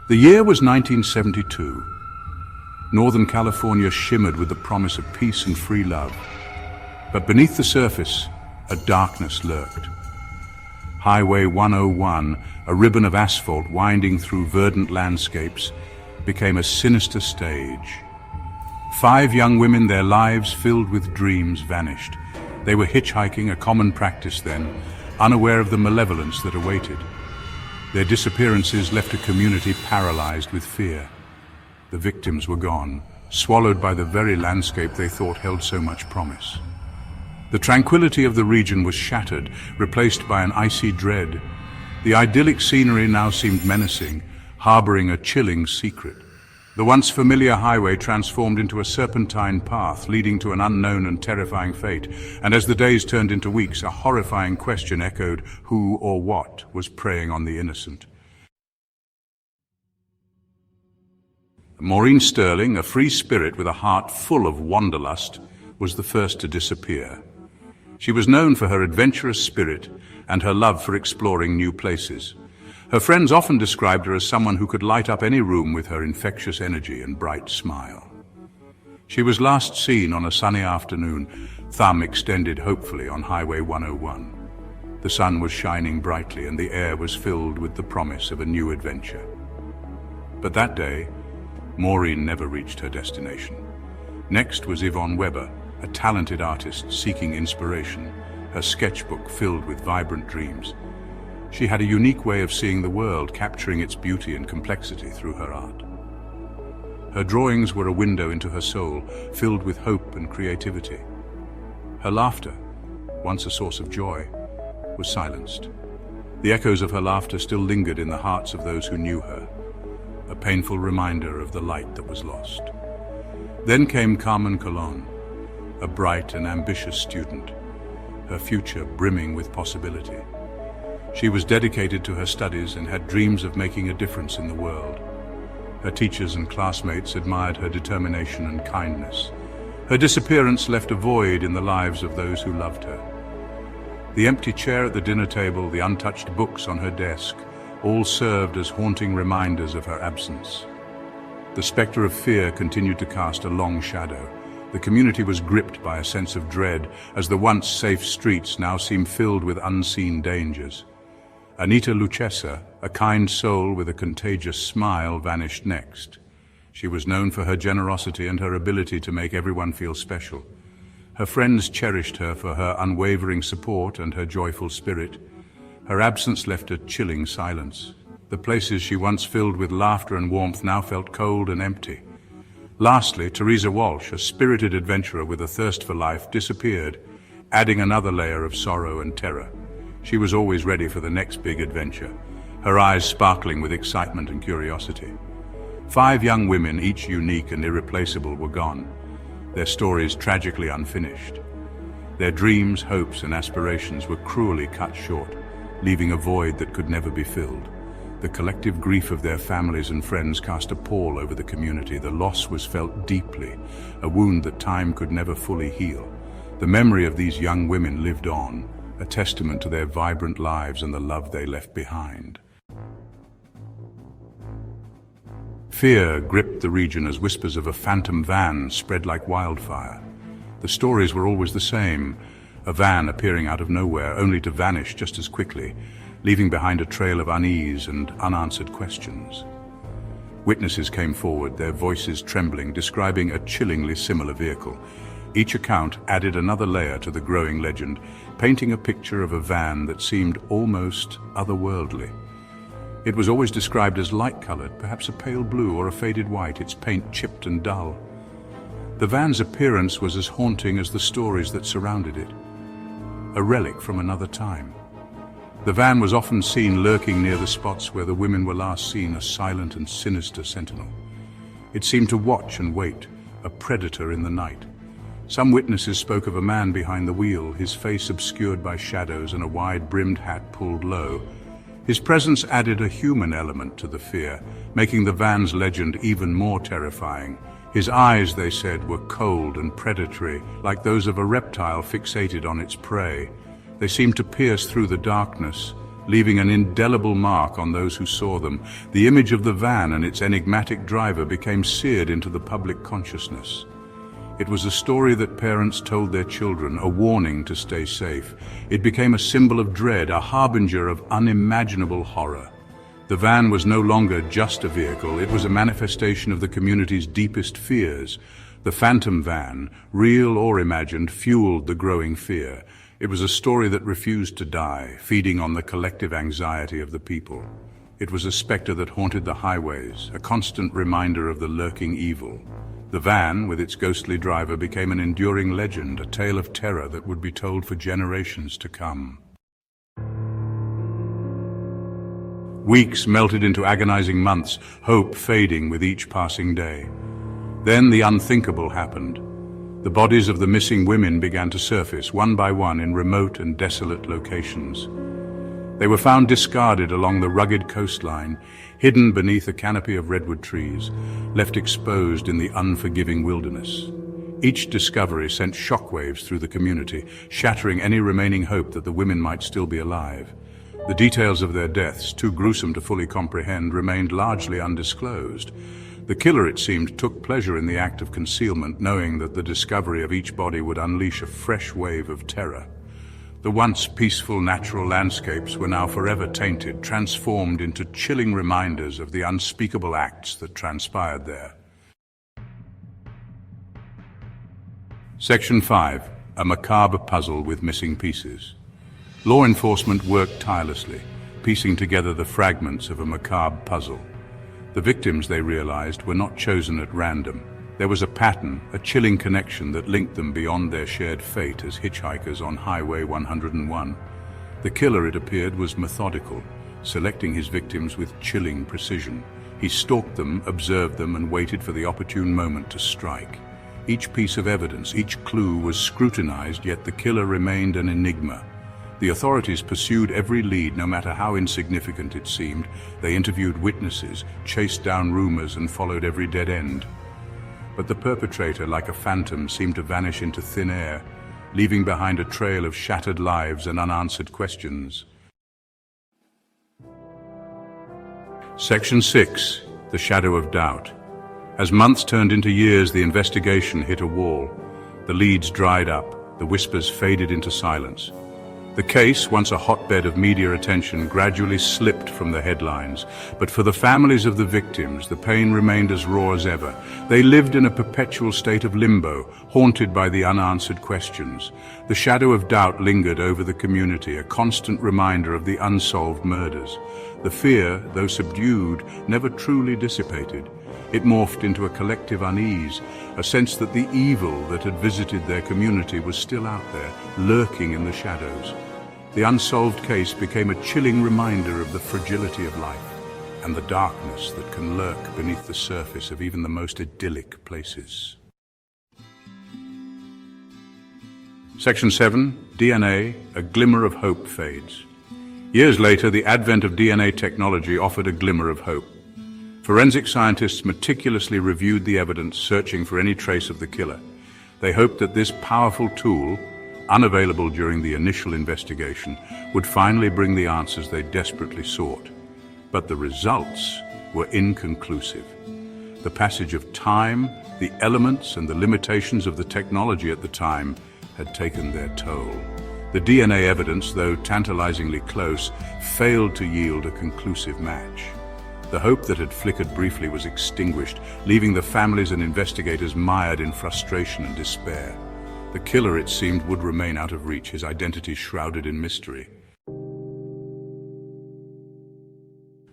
The year was 1972. Northern California shimmered with the promise of peace and free love. But beneath the surface, a darkness lurked. Highway 101, a ribbon of asphalt winding through verdant landscapes, became a sinister stage. 5 young women, their lives filled with dreams, vanished. They were hitchhiking, a common practice then, unaware of the malevolence that awaited. Their disappearances left a community paralyzed with fear. The victims were gone, swallowed by the very landscape they thought held so much promise. The tranquility of the region was shattered, replaced by an icy dread. The idyllic scenery now seemed menacing, harboring a chilling secret. The once familiar highway transformed into a serpentine path leading to an unknown and terrifying fate, and as the days turned into weeks, a horrifying question echoed: who or what was preying on the innocent? Maureen Sterling, a free spirit with a heart full of wanderlust, was the first to disappear. She was known for her adventurous spirit and her love for exploring new places. Her friends often described her as someone who could light up any room with her infectious energy and bright smile. She was last seen on a sunny afternoon, thumb extended hopefully on Highway 101. The sun was shining brightly and the air was filled with the promise of a new adventure. But that day, Maureen never reached her destination. Next was Yvonne Weber, a talented artist seeking inspiration, her sketchbook filled with vibrant dreams. She had a unique way of seeing the world, capturing its beauty and complexity through her art. Her drawings were a window into her soul, filled with hope and creativity. Her laughter, once a source of joy, was silenced. The echoes of her laughter still lingered in the hearts of those who knew her, a painful reminder of the light that was lost. Then came Carmen Colon, a bright and ambitious student, her future brimming with possibility. She was dedicated to her studies and had dreams of making a difference in the world. Her teachers and classmates admired her determination and kindness. Her disappearance left a void in the lives of those who loved her. The empty chair at the dinner table, the untouched books on her desk, all served as haunting reminders of her absence. The specter of fear continued to cast a long shadow. The community was gripped by a sense of dread as the once safe streets now seemed filled with unseen dangers. Anita Lucchesa, a kind soul with a contagious smile, vanished next. She was known for her generosity and her ability to make everyone feel special. Her friends cherished her for her unwavering support and her joyful spirit. Her absence left a chilling silence. The places she once filled with laughter and warmth now felt cold and empty. Lastly, Teresa Walsh, a spirited adventurer with a thirst for life, disappeared, adding another layer of sorrow and terror. She was always ready for the next big adventure, her eyes sparkling with excitement and curiosity. 5 young women, each unique and irreplaceable, were gone, their stories tragically unfinished. Their dreams, hopes, and aspirations were cruelly cut short, leaving a void that could never be filled. The collective grief of their families and friends cast a pall over the community. The loss was felt deeply, a wound that time could never fully heal. The memory of these young women lived on, a testament to their vibrant lives and the love they left behind. Fear gripped the region as whispers of a phantom van spread like wildfire. The stories were always the same, a van appearing out of nowhere only to vanish just as quickly, leaving behind a trail of unease and unanswered questions. Witnesses came forward, their voices trembling, describing a chillingly similar vehicle. Each account added another layer to the growing legend, painting a picture of a van that seemed almost otherworldly. It was always described as light-colored, perhaps a pale blue or a faded white, its paint chipped and dull. The van's appearance was as haunting as the stories that surrounded it, a relic from another time. The van was often seen lurking near the spots where the women were last seen, a silent and sinister sentinel. It seemed to watch and wait, a predator in the night. Some witnesses spoke of a man behind the wheel, his face obscured by shadows and a wide-brimmed hat pulled low. His presence added a human element to the fear, making the van's legend even more terrifying. His eyes, they said, were cold and predatory, like those of a reptile fixated on its prey. They seemed to pierce through the darkness, leaving an indelible mark on those who saw them. The image of the van and its enigmatic driver became seared into the public consciousness. It was a story that parents told their children, a warning to stay safe. It became a symbol of dread, a harbinger of unimaginable horror. The van was no longer just a vehicle, it was a manifestation of the community's deepest fears. The phantom van, real or imagined, fueled the growing fear. It was a story that refused to die, feeding on the collective anxiety of the people. It was a specter that haunted the highways, a constant reminder of the lurking evil. The van, with its ghostly driver, became an enduring legend, a tale of terror that would be told for generations to come. Weeks melted into agonizing months, hope fading with each passing day. Then the unthinkable happened. The bodies of the missing women began to surface, one by one, in remote and desolate locations. They were found discarded along the rugged coastline, hidden beneath a canopy of redwood trees, left exposed in the unforgiving wilderness. Each discovery sent shockwaves through the community, shattering any remaining hope that the women might still be alive. The details of their deaths, too gruesome to fully comprehend, remained largely undisclosed. The killer, it seemed, took pleasure in the act of concealment, knowing that the discovery of each body would unleash a fresh wave of terror. The once peaceful natural landscapes were now forever tainted, transformed into chilling reminders of the unspeakable acts that transpired there. Section 5. A macabre puzzle with missing pieces. Law enforcement worked tirelessly, piecing together the fragments of a macabre puzzle. The victims, they realized, were not chosen at random. There was a pattern, a chilling connection that linked them beyond their shared fate as hitchhikers on Highway 101. The killer, it appeared, was methodical, selecting his victims with chilling precision. He stalked them, observed them, and waited for the opportune moment to strike. Each piece of evidence, each clue was scrutinized, yet the killer remained an enigma. The authorities pursued every lead, no matter how insignificant it seemed. They interviewed witnesses, chased down rumors, and followed every dead end. But the perpetrator, like a phantom, seemed to vanish into thin air, leaving behind a trail of shattered lives and unanswered questions. Section 6. The Shadow of Doubt. As months turned into years, the investigation hit a wall. The leads dried up, the whispers faded into silence. The case, once a hotbed of media attention, gradually slipped from the headlines. But for the families of the victims, the pain remained as raw as ever. They lived in a perpetual state of limbo, haunted by the unanswered questions. The shadow of doubt lingered over the community, a constant reminder of the unsolved murders. The fear, though subdued, never truly dissipated. It morphed into a collective unease, a sense that the evil that had visited their community was still out there, lurking in the shadows. The unsolved case became a chilling reminder of the fragility of life and the darkness that can lurk beneath the surface of even the most idyllic places. Section 7. DNA, a glimmer of hope fades. Years later, the advent of DNA technology offered a glimmer of hope. Forensic scientists meticulously reviewed the evidence, searching for any trace of the killer. They hoped that this powerful tool, unavailable during the initial investigation, would finally bring the answers they desperately sought. But the results were inconclusive. The passage of time, the elements and the limitations of the technology at the time had taken their toll. The DNA evidence, though tantalizingly close, failed to yield a conclusive match. The hope that had flickered briefly was extinguished, leaving the families and investigators mired in frustration and despair. The killer, it seemed, would remain out of reach, his identity shrouded in mystery.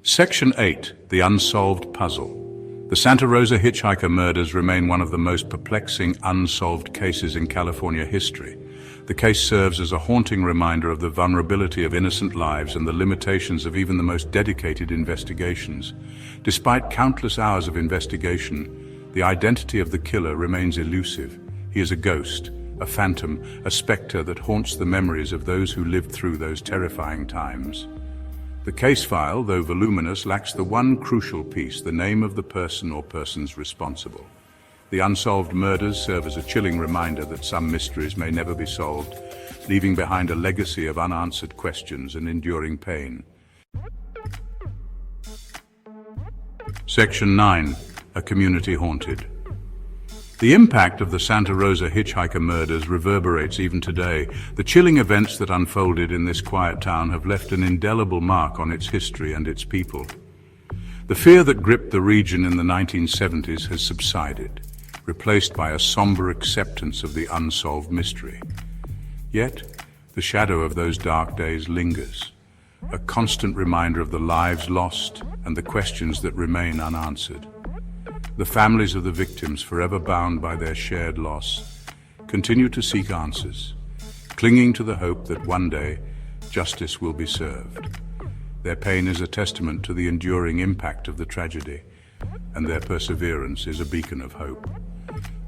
Section 8. The Unsolved Puzzle. The Santa Rosa Hitchhiker Murders remain one of the most perplexing unsolved cases in California history. The case serves as a haunting reminder of the vulnerability of innocent lives and the limitations of even the most dedicated investigations. Despite countless hours of investigation, the identity of the killer remains elusive. He is a ghost, a phantom, a specter that haunts the memories of those who lived through those terrifying times. The case file, though voluminous, lacks the one crucial piece, the name of the person or persons responsible. The unsolved murders serve as a chilling reminder that some mysteries may never be solved, leaving behind a legacy of unanswered questions and enduring pain. Section 9. A community haunted. The impact of the Santa Rosa Hitchhiker Murders reverberates even today. The chilling events that unfolded in this quiet town have left an indelible mark on its history and its people. The fear that gripped the region in the 1970s has subsided, replaced by a somber acceptance of the unsolved mystery. Yet, the shadow of those dark days lingers, a constant reminder of the lives lost and the questions that remain unanswered. The families of the victims, forever bound by their shared loss, continue to seek answers, clinging to the hope that one day justice will be served. Their pain is a testament to the enduring impact of the tragedy, and their perseverance is a beacon of hope.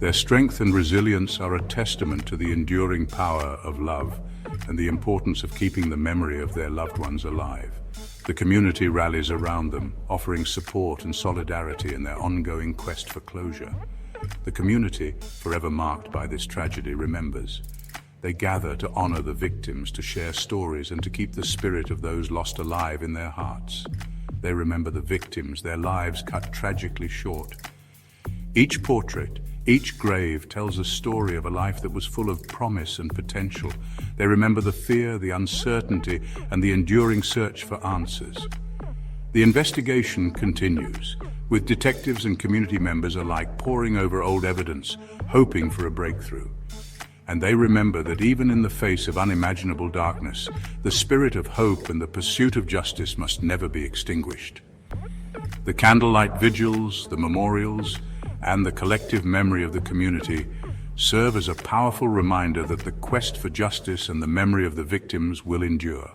Their strength and resilience are a testament to the enduring power of love and the importance of keeping the memory of their loved ones alive. The community rallies around them, offering support and solidarity in their ongoing quest for closure. The community, forever marked by this tragedy, remembers. They gather to honor the victims, to share stories, and to keep the spirit of those lost alive in their hearts. They remember the victims, their lives cut tragically short. Each portrait, each grave tells a story of a life that was full of promise and potential. They remember the fear, the uncertainty, and the enduring search for answers. The investigation continues, with detectives and community members alike poring over old evidence, hoping for a breakthrough. And they remember that even in the face of unimaginable darkness, the spirit of hope and the pursuit of justice must never be extinguished. The candlelight vigils, the memorials, and the collective memory of the community serve as a powerful reminder that the quest for justice and the memory of the victims will endure.